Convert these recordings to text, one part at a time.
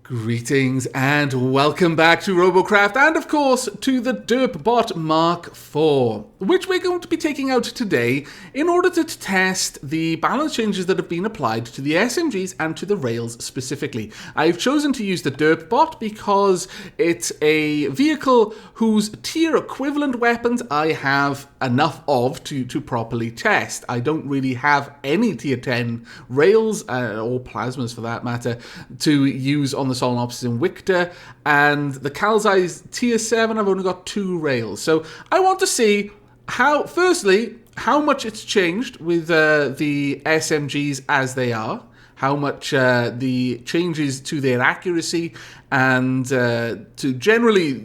Greetings and welcome back to Robocraft and of course to the Derpbot Mark IV, which we're going to be taking out today in order to test the balance changes that have been applied to the SMGs and to the Rails specifically. I've chosen to use the Derpbot because it's a vehicle whose tier equivalent weapons I have enough of to properly test. I don't really have any tier 10 Rails, or plasmas for that matter, to use on the Solenopsis in Victor, and the Calzai's tier 7, I've only got 2 Rails. So I want to see firstly, how much it's changed with the SMGs as they are, how much the changes to their accuracy and to generally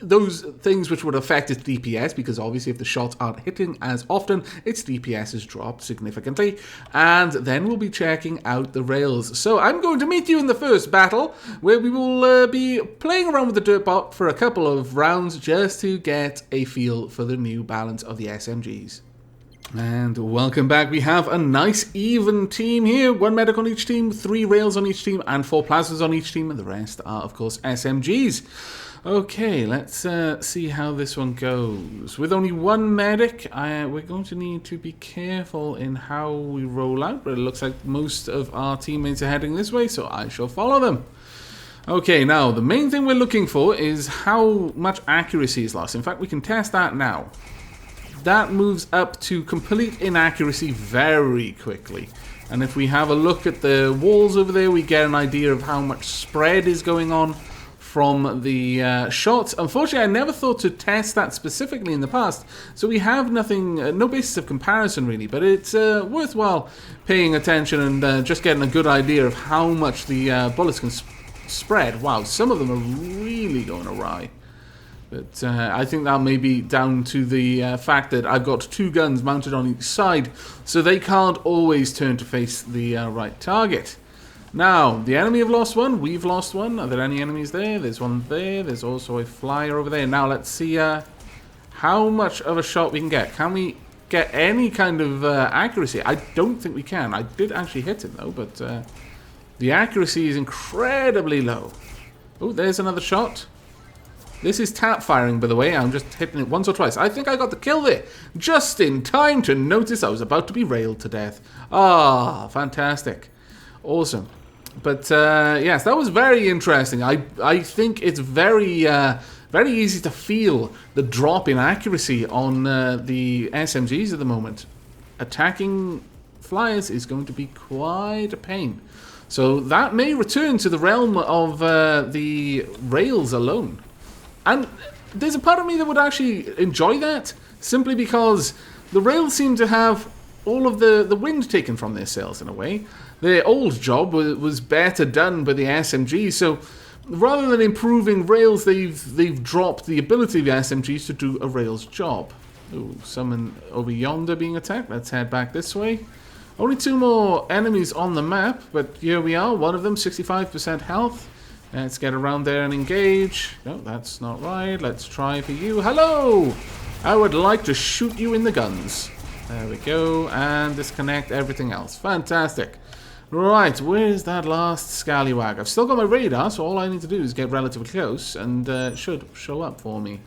those things which would affect its DPS, because obviously if the shots aren't hitting as often, its DPS has dropped significantly. And then we'll be checking out the Rails. So I'm going to meet you in the first battle, where we will be playing around with the Derpbot for a couple of rounds just to get a feel for the new balance of the SMGs. And welcome back. We have a nice even team here. 1 medic on each team, 3 Rails on each team, and 4 plasmas on each team, and the rest are, of course, SMGs. Okay, let's see how this one goes. With only 1 medic, we're going to need to be careful in how we roll out, but it looks like most of our teammates are heading this way, so I shall follow them. Okay, now, the main thing we're looking for is how much accuracy is lost. In fact, we can test that now. That moves up to complete inaccuracy very quickly. And if we have a look at the walls over there, we get an idea of how much spread is going on from the shots. Unfortunately, I never thought to test that specifically in the past, so we have nothing, no basis of comparison really, but it's worthwhile paying attention and just getting a good idea of how much the bullets can spread. Wow, some of them are really going awry. But I think that may be down to the fact that I've got 2 guns mounted on each side, so they can't always turn to face the right target. Now, the enemy have lost 1, we've lost 1. Are there any enemies there? There's 1 there, there's also a flyer over there. Now, let's see how much of a shot we can get. Can we get any kind of accuracy? I don't think we can. I did actually hit it, though, but the accuracy is incredibly low. Oh, there's another shot. This is tap firing, by the way. I'm just hitting it once or twice. I think I got the kill there, just in time to notice I was about to be railed to death. Ah, fantastic. Awesome. But yes, that was very interesting. I think it's very easy to feel the drop in accuracy on the SMGs at the moment. Attacking flyers is going to be quite a pain. So that may return to the realm of the Rails alone. And there's a part of me that would actually enjoy that, simply because the Rails seem to have all of the wind taken from their sails in a way. Their old job was better done by the SMGs, so rather than improving Rails, they've dropped the ability of the SMGs to do a Rails job. Ooh, someone over yonder being attacked. Let's head back this way. Only 2 more enemies on the map, but here we are. One of them, 65% health. Let's get around there and engage. No, that's not right. Let's try for you. Hello! I would like to shoot you in the guns. There we go. And disconnect everything else. Fantastic. Right, where's that last scallywag? I've still got my radar, so all I need to do is get relatively close, and it should show up for me.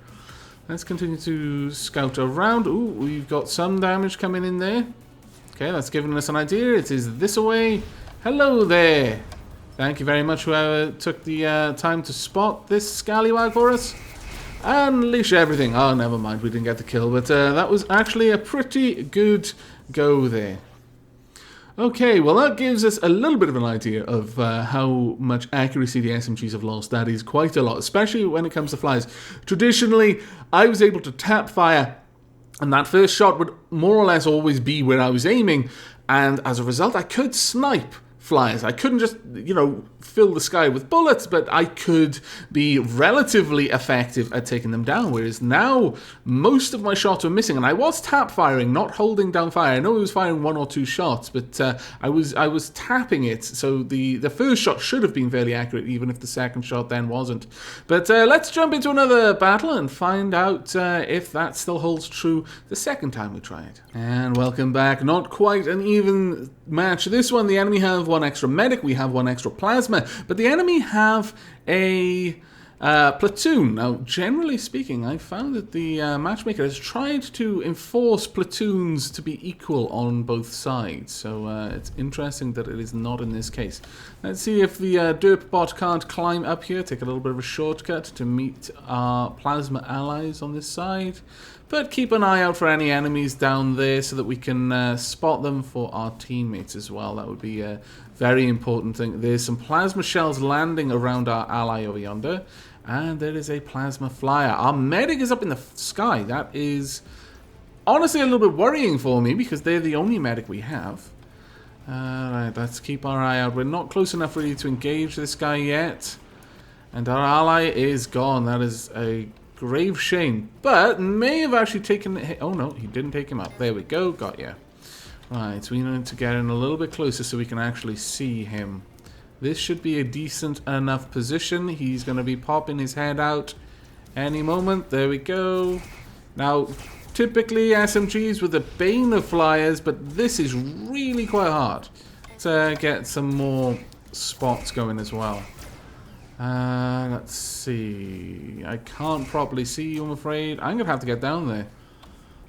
Let's continue to scout around. Ooh, we've got some damage coming in there. Okay, that's giving us an idea. It is this away. Hello there. Thank you very much, whoever took the time to spot this scallywag for us. Unleash everything. Oh, never mind, we didn't get the kill, but that was actually a pretty good go there. Okay, well that gives us a little bit of an idea of how much accuracy the SMGs have lost. That is quite a lot, especially when it comes to flyers. Traditionally, I was able to tap fire, and that first shot would more or less always be where I was aiming, and as a result, I could snipe flyers. I couldn't just, fill the sky with bullets, but I could be relatively effective at taking them down, whereas now most of my shots were missing, and I was tap firing, not holding down fire. I know I was firing 1 or 2 shots, but I was tapping it, so the first shot should have been fairly accurate, even if the second shot then wasn't. But let's jump into another battle and find out if that still holds true the second time we try it. And welcome back. Not quite an even match. This one, the enemy have one extra medic, we have one extra plasma, but the enemy have a platoon. Now, generally speaking, I found that the matchmaker has tried to enforce platoons to be equal on both sides, so it's interesting that it is not in this case. Let's see if the derp bot can't climb up here, take a little bit of a shortcut to meet our plasma allies on this side, but keep an eye out for any enemies down there so that we can spot them for our teammates as well. That would be a very important thing. There's some plasma shells landing around our ally over yonder. And there is a plasma flyer. Our medic is up in the sky. That is honestly a little bit worrying for me because they're the only medic we have. Alright, let's keep our eye out. We're not close enough really to engage this guy yet. And our ally is gone. That is a grave shame. But may have actually taken the hit. Oh no, he didn't take him up. There we go. Got ya. Right, so we need to get in a little bit closer so we can actually see him. This should be a decent enough position. He's going to be popping his head out any moment. There we go. Now, typically SMGs were the bane of flyers, but this is really quite hard to get some more spots going as well. Let's see. I can't properly see you, I'm afraid. I'm going to have to get down there.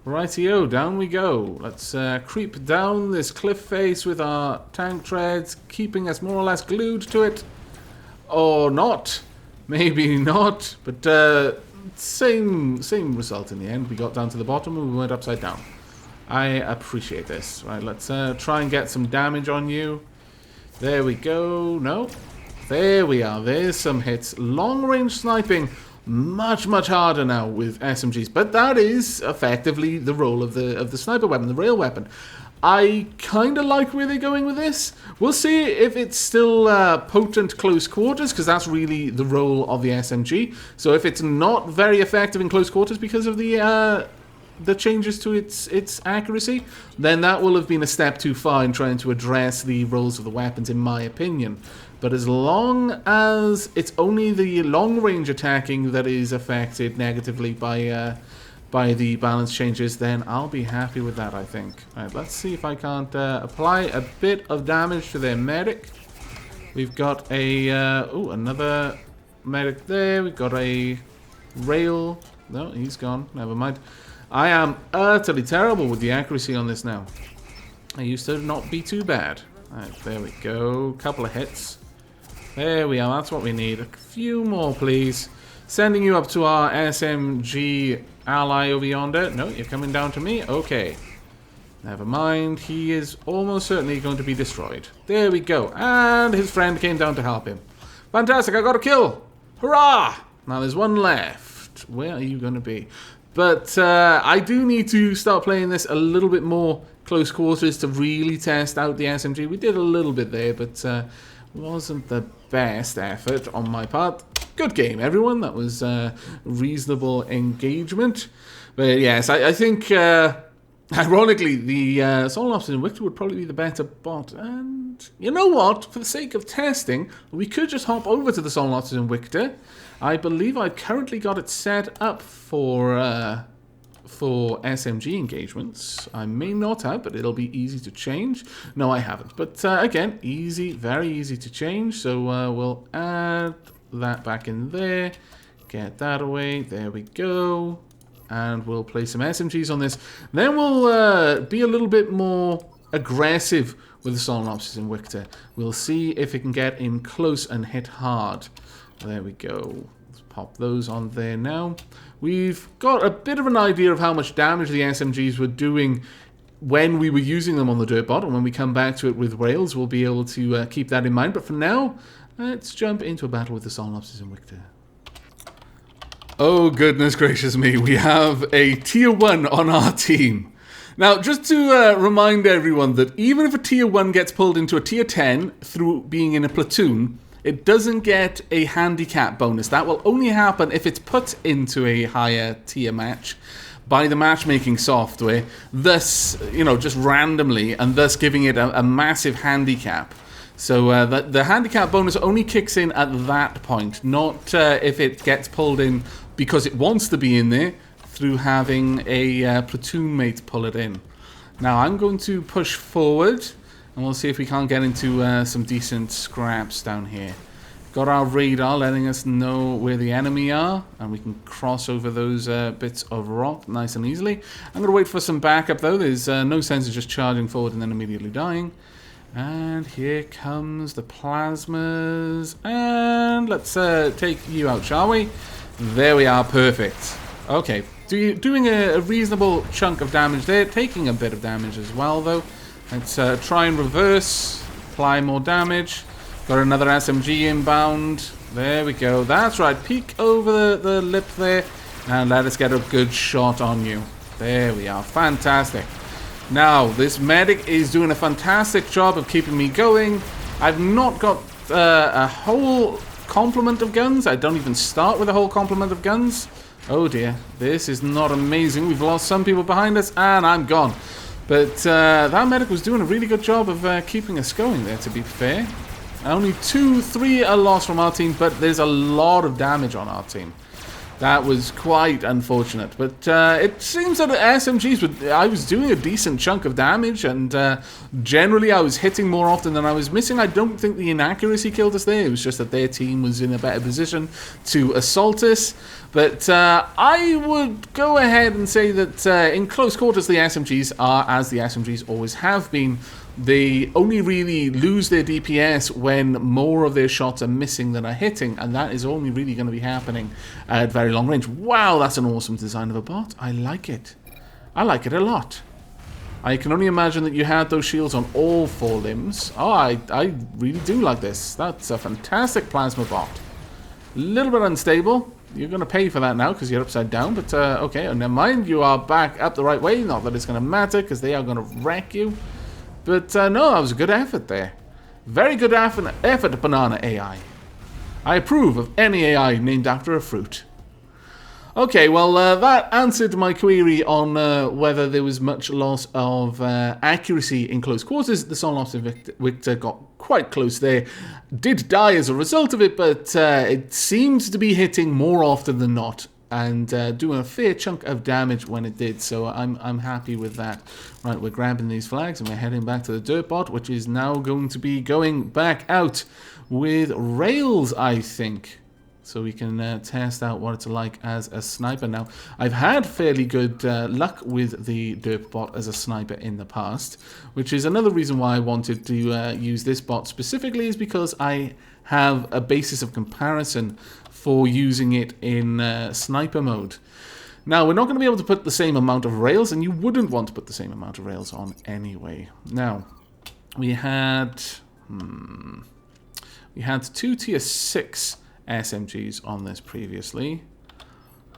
Rightio, down we go. Let's creep down this cliff face with our tank treads, keeping us more or less glued to it. Or not. Maybe not. But same result in the end. We got down to the bottom and we went upside down. I appreciate this. Right, let's try and get some damage on you. There we go. No. There we are. There's some hits. Long range sniping. Much harder now with SMGs, but that is effectively the role of the sniper weapon, the rail weapon. I kind of like where they're going with this. We'll see if it's still potent close quarters, because that's really the role of the SMG. So if it's not very effective in close quarters because of the changes to its accuracy, then that will have been a step too far in trying to address the roles of the weapons, in my opinion. But as long as it's only the long-range attacking that is affected negatively by the balance changes, then I'll be happy with that, I think. Alright, let's see if I can't apply a bit of damage to their medic. We've got a... another medic there. We've got a rail. No, he's gone. Never mind. I am utterly terrible with the accuracy on this now. I used to not be too bad. Alright, there we go. Couple of hits. There we are, that's what we need. A few more, please. Sending you up to our SMG ally over yonder. No, you're coming down to me? Okay. Never mind, he is almost certainly going to be destroyed. There we go. And his friend came down to help him. Fantastic, I got a kill! Hurrah! Now there's one left. Where are you going to be? But I do need to start playing this a little bit more close quarters to really test out the SMG. We did a little bit there, but... wasn't the best effort on my part. Good game, everyone. That was reasonable engagement. But yes, I think, ironically, the Solar Officer and Victor would probably be the better bot. And you know what? For the sake of testing, we could just hop over to the Solar Officer and Victor. I believe I've currently got it set up for SMG engagements. I may not have, but it'll be easy to change. No, I haven't. But again, easy, very easy to change. So we'll add that back in there. Get that away. There we go. And we'll play some SMGs on this. Then we'll be a little bit more aggressive with the Solar Officers in Victor. We'll see if it can get in close and hit hard. There we go. Let's pop those on there now. We've got a bit of an idea of how much damage the SMGs were doing when we were using them on the Dirtbot, and when we come back to it with Rails, we'll be able to keep that in mind. But for now, let's jump into a battle with the Solar Officers in Victor. Oh, goodness gracious me. We have a Tier 1 on our team. Now, just to remind everyone that even if a Tier 1 gets pulled into a Tier 10 through being in a platoon, it doesn't get a handicap bonus. That will only happen if it's put into a higher tier match by the matchmaking software, thus, you know, just randomly, and thus giving it a massive handicap. So the handicap bonus only kicks in at that point, not if it gets pulled in because it wants to be in there through having a platoon mate pull it in. Now I'm going to push forward And we'll see if we can't get into some decent scraps down here. Got our radar letting us know where the enemy are, and we can cross over those bits of rock nice and easily. I'm going to wait for some backup though. There's no sense of just charging forward and then immediately dying. And here comes the plasmas, and let's take you out, shall we? There we are, perfect. Okay, doing a reasonable chunk of damage there, taking a bit of damage as well though. Let's try and reverse, apply more damage. Got another SMG inbound. There we go. That's right. Peek over the lip there. And let us get a good shot on you. There we are. Fantastic. Now, this medic is doing a fantastic job of keeping me going. I've not got a whole complement of guns. I don't even start with a whole complement of guns. Oh dear. This is not amazing. We've lost some people behind us. And I'm gone. But that medic was doing a really good job of keeping us going there, to be fair. Only 2-3 are lost from our team, but there's a lot of damage on our team. That was quite unfortunate. But it seems that SMGs, I was doing a decent chunk of damage, and generally I was hitting more often than I was missing. I don't think the inaccuracy killed us there. It was just that their team was in a better position to assault us. But I would go ahead and say that in close quarters, the SMGs are, as the SMGs always have been, they only really lose their DPS when more of their shots are missing than are hitting, and that is only really going to be happening at very long range. Wow, that's an awesome design of a bot. I like it. I like it a lot. I can only imagine that you had those shields on all 4 limbs. Oh, I really do like this. That's a fantastic plasma bot. A little bit unstable. You're going to pay for that now because you're upside down, but okay, oh, never mind. You are back up the right way. Not that it's going to matter because they are going to wreck you. But no, that was a good effort there. Very good effort, Banana AI. I approve of any AI named after a fruit. Okay, well, that answered my query on whether there was much loss of accuracy in close quarters. The Solos Victor got quite close there. Did die as a result of it, but it seems to be hitting more often than not. And doing a fair chunk of damage when it did, so I'm happy with that. Right, we're grabbing these flags and we're heading back to the Dirtbot, which is now going to be going back out with Rails, I think. So we can test out what it's like as a sniper. Now, I've had fairly good luck with the Dirtbot as a sniper in the past, which is another reason why I wanted to use this bot specifically, is because I have a basis of comparison for using it in sniper mode. Now, we're not going to be able to put the same amount of rails, and you wouldn't want to put the same amount of rails on anyway. Now, we had 2 tier 6 SMGs on this previously.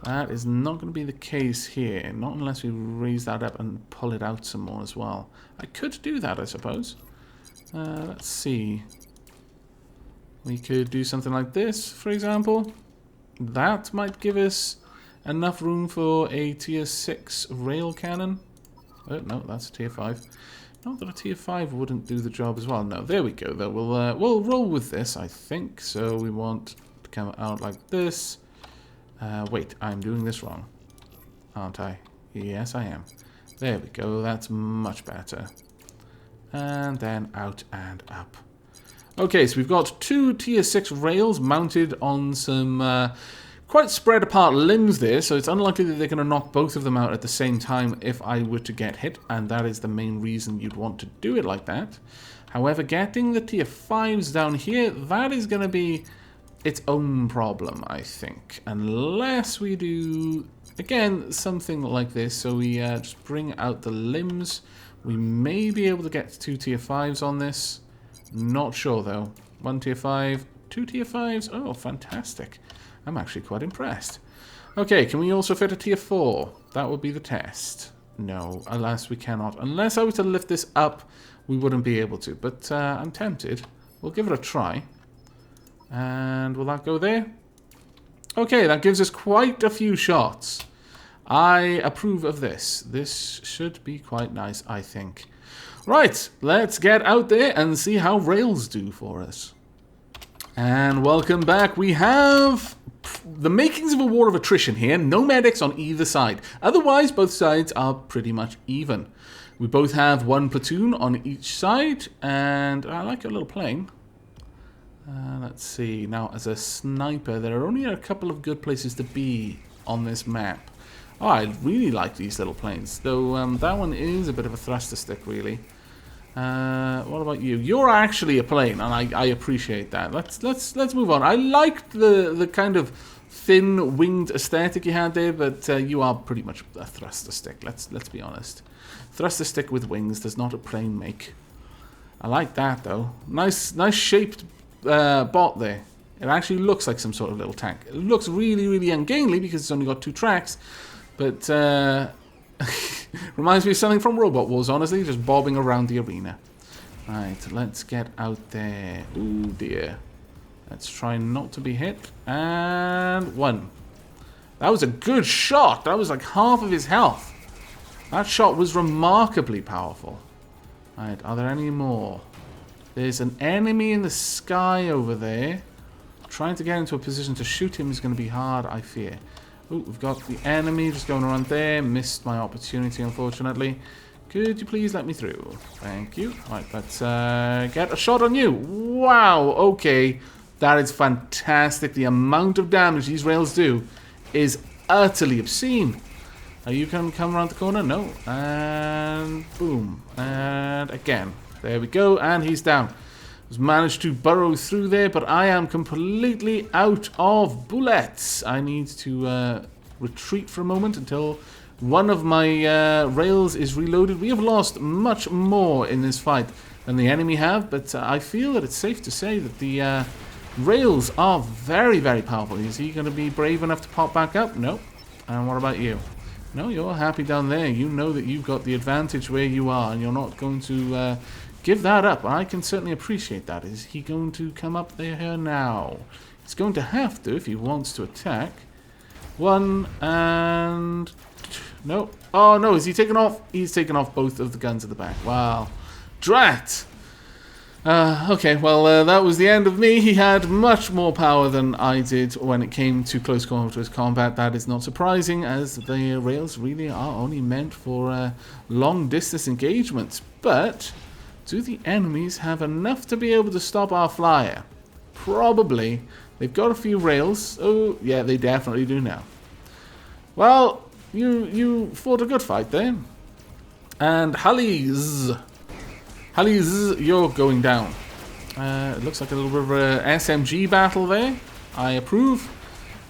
That is not going to be the case here, not unless we raise that up and pull it out some more as well. I could do that, I suppose. Let's see. We could do something like this, for example. That might give us enough room for a tier 6 rail cannon. Oh, no, that's a tier 5. Not that a tier 5 wouldn't do the job as well. No, there we go, though. We'll roll with this, I think. So we want to come out like this. Wait, I'm doing this wrong, aren't I? Yes, I am. There we go. That's much better. And then out and up. Okay, so we've got 2 tier 6 rails mounted on some quite spread apart limbs there, so it's unlikely that they're going to knock both of them out at the same time if I were to get hit, and that is the main reason you'd want to do it like that. However, getting the tier 5s down here, that is going to be its own problem, I think. Unless we do, again, something like this, so we just bring out the limbs. We may be able to get 2 tier 5s on this. Not sure though. 1 tier 5, 2 tier 5s. Oh, fantastic. I'm actually quite impressed. Okay, can we also fit a tier 4? That would be the test. No, alas we cannot. Unless I were to lift this up, we wouldn't be able to. But I'm tempted. We'll give it a try. And will that go there? Okay, that gives us quite a few shots. I approve of this. This should be quite nice, I think. Right, let's get out there and see how Rails do for us. And welcome back. We have the makings of a war of attrition here. No medics on either side. Otherwise, both sides are pretty much even. We both have one platoon on each side, and I like your little plane. Let's see. Now, as a sniper, there are only a couple of good places to be on this map. Oh, I really like these little planes, though that one is a bit of a thruster stick, really. What about you? You're actually a plane, and I appreciate that. Let's move on. I liked the kind of thin winged aesthetic you had there, but you are pretty much a thruster stick. Let's be honest. Thruster stick with wings does not a plane make. I like that though. Nice shaped bot there. It actually looks like some sort of little tank. It looks really ungainly because it's only got 2 tracks, but reminds me of something from Robot Wars, honestly, just bobbing around the arena. Right, let's get out there. Ooh dear. Let's try not to be hit. And 1. That was a good shot. That was like half of his health. That shot was remarkably powerful. Right, are there any more? There's an enemy in the sky over there. Trying to get into a position to shoot him is going to be hard, I fear. Ooh, we've got the enemy just going around there. Missed my opportunity, unfortunately. Could you please let me through? Thank you. Right, let's get a shot on you. Wow, okay. That is fantastic. The amount of damage these rails do is utterly obscene. Are you going to come around the corner? No. And boom. And again. There we go. And he's down. Was managed to burrow through there, but I am completely out of bullets. I need to retreat for a moment until one of my rails is reloaded. We have lost much more in this fight than the enemy have, but I feel that it's safe to say that the rails are very powerful. Is he going to be brave enough to pop back up? No. And what about you? No, you're happy down there. You know that you've got the advantage where you are, and you're not going to give that up. I can certainly appreciate that. Is he going to come up there now? He's going to have to if he wants to attack. 1 and... No. Oh, no. Is he taking off? He's taken off both of the guns at the back. Wow. Drat! Okay, well, that was the end of me. He had much more power than I did when it came to close quarters combat. That is not surprising, as the rails really are only meant for long-distance engagements. But do the enemies have enough to be able to stop our flyer? Probably. They've got a few rails. Oh, yeah, they definitely do now. Well, you fought a good fight there. And Hallies, you're going down. It looks like a little bit of a SMG battle there. I approve.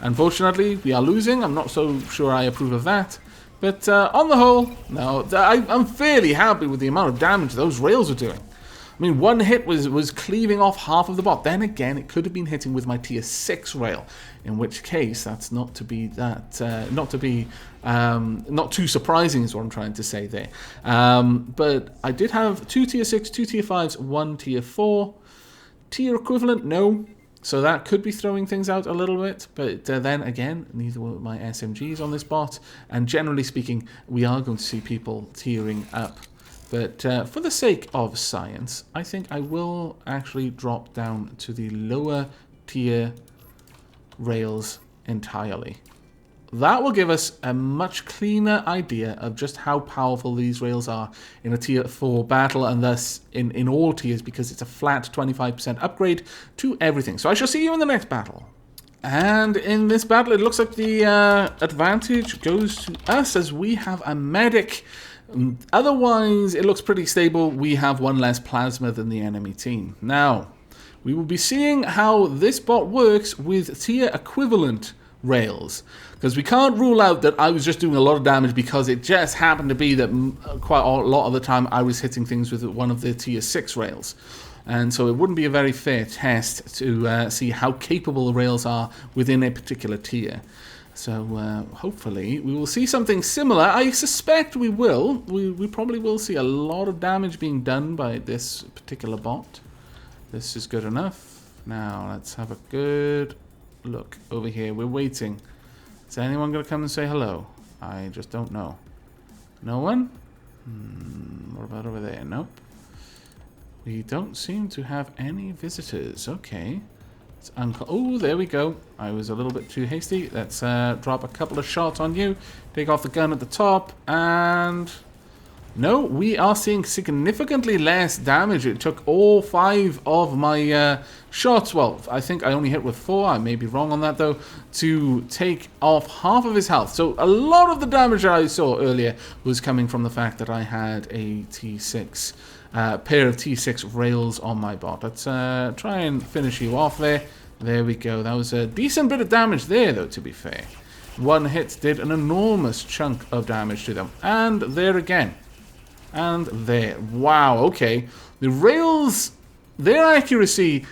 Unfortunately, we are losing. I'm not so sure I approve of that. But on the whole, no, I'm fairly happy with the amount of damage those rails are doing. I mean, one hit was cleaving off half of the bot. Then again, it could have been hitting with my tier 6 rail, in which case that's not too surprising is what I'm trying to say there. But I did have 2 tier 6, 2 tier 5s, 1 tier 4. Tier equivalent, no. So that could be throwing things out a little bit, but then again, neither were my SMGs on this bot, and generally speaking, we are going to see people tiering up. But for the sake of science, I think I will actually drop down to the lower tier rails entirely. That will give us a much cleaner idea of just how powerful these rails are in a tier 4 battle, and thus in all tiers, because it's a flat 25% upgrade to everything. So I shall see you in the next battle. And in this battle, it looks like the advantage goes to us, as we have a medic. Otherwise, it looks pretty stable. We have 1 less plasma than the enemy team. Now, we will be seeing how this bot works with tier equivalent rails, because we can't rule out that I was just doing a lot of damage because it just happened to be that quite a lot of the time I was hitting things with one of the tier 6 rails. And so it wouldn't be a very fair test to see how capable the rails are within a particular tier. So hopefully we will see something similar. I suspect we will. We probably will see a lot of damage being done by this particular bot. This is good enough. Now let's have a good look over here. We're waiting. Is anyone going to come and say hello? I just don't know. No one? What about over there? Nope. We don't seem to have any visitors. Okay. Oh, there we go. I was a little bit too hasty. Let's drop a couple of shots on you. Take off the gun at the top. And No, we are seeing significantly less damage. It took all 5 of my shots. Well, I think I only hit with 4. I may be wrong on that, though. To take off half of his health. So a lot of the damage that I saw earlier was coming from the fact that I had a T6, pair of T6 rails on my bot. Let's try and finish you off there. There we go. That was a decent bit of damage there, though, to be fair. One hit did an enormous chunk of damage to them. And there again. And there. Wow, okay. The rails, their accuracy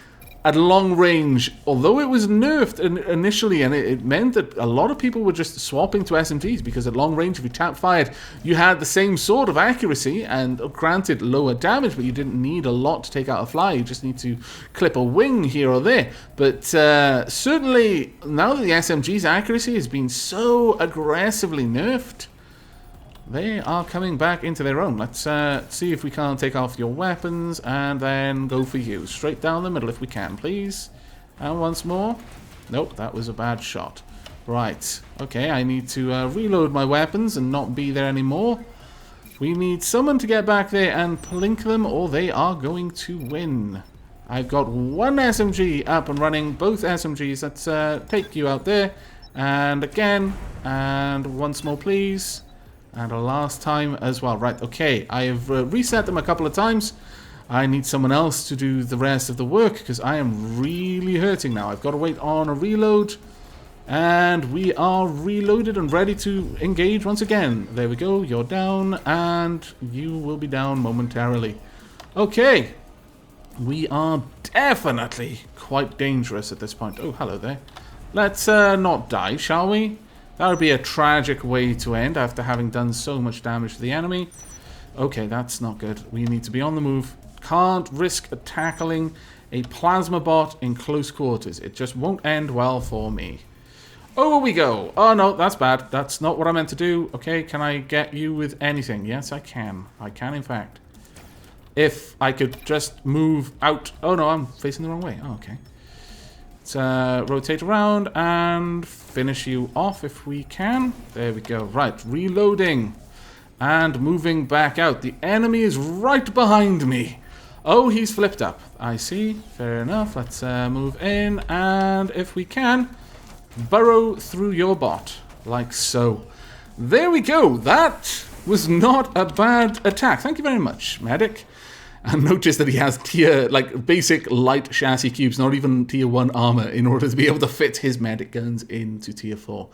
at long range, although it was nerfed initially, and it meant that a lot of people were just swapping to SMGs, because at long range, if you tap fired, you had the same sort of accuracy, and granted lower damage, but you didn't need a lot to take out a fly. You just need to clip a wing here or there. But certainly, now that the SMG's accuracy has been so aggressively nerfed, they are coming back into their own. Let's see if we can't take off your weapons and then go for you. Straight down the middle if we can, please. And once more. Nope, that was a bad shot. Right. Okay, I need to reload my weapons and not be there anymore. We need someone to get back there and plink them, or they are going to win. I've got one SMG up and running. Both SMGs. Let's take you out there. And again. And once more, please. And a last time as well. Right, okay. I have reset them a couple of times. I need someone else to do the rest of the work, because I am really hurting now. I've got to wait on a reload. And we are reloaded and ready to engage once again. There we go. You're down. And you will be down momentarily. Okay. We are definitely quite dangerous at this point. Oh, hello there. Let's not die, shall we? That would be a tragic way to end after having done so much damage to the enemy. Okay, that's not good. We need to be on the move. Can't risk tackling a plasma bot in close quarters. It just won't end well for me. Over we go. Oh, no, that's bad. That's not what I meant to do. Okay, can I get you with anything? Yes, I can. I can, in fact. If I could just move out. Oh, no, I'm facing the wrong way. Oh, okay. Let's rotate around and finish you off if we can. There we go. Right, reloading and moving back out. The enemy is right behind me. Oh, he's flipped up. I see. Fair enough. Let's move in, and if we can, burrow through your bot, like so. There we go. That was not a bad attack. Thank you very much, medic. And notice that he has tier, like, basic light chassis cubes, not even tier 1 armor, in order to be able to fit his medic guns into tier 4.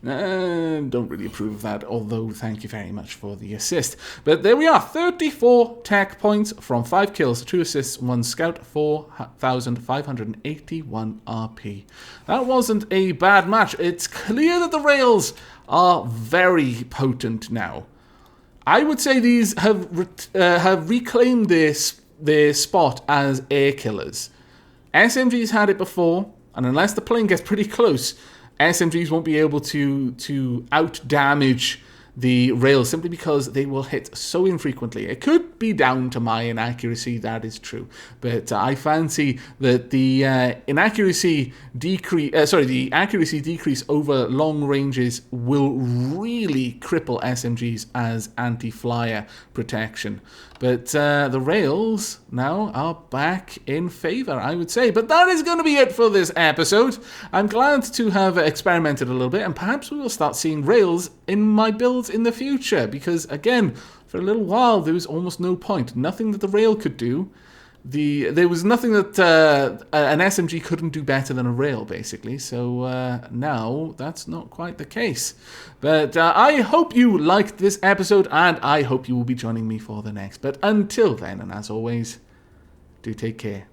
Don't really approve of that, although thank you very much for the assist. But there we are, 34 tech points from 5 kills, 2 assists, 1 scout, 4,581 RP. That wasn't a bad match. It's clear that the rails are very potent now. I would say these have reclaimed their spot as air killers. SMGs had it before, and unless the plane gets pretty close, SMGs won't be able to out-damage the rails simply because they will hit so infrequently. It could be down to my inaccuracy, that is true, but I fancy that the accuracy decrease over long ranges will really cripple SMGs as anti-flyer protection. But the rails now are back in favor, I would say. But that is going to be it for this episode. I'm glad to have experimented a little bit, and perhaps we will start seeing rails in my builds in the future, because again, for a little while there was almost no point. Nothing that the rail could do. There was nothing that an SMG couldn't do better than a rail, basically. So now that's not quite the case. But I hope you liked this episode, and I hope you will be joining me for the next. But until then, and as always, do take care.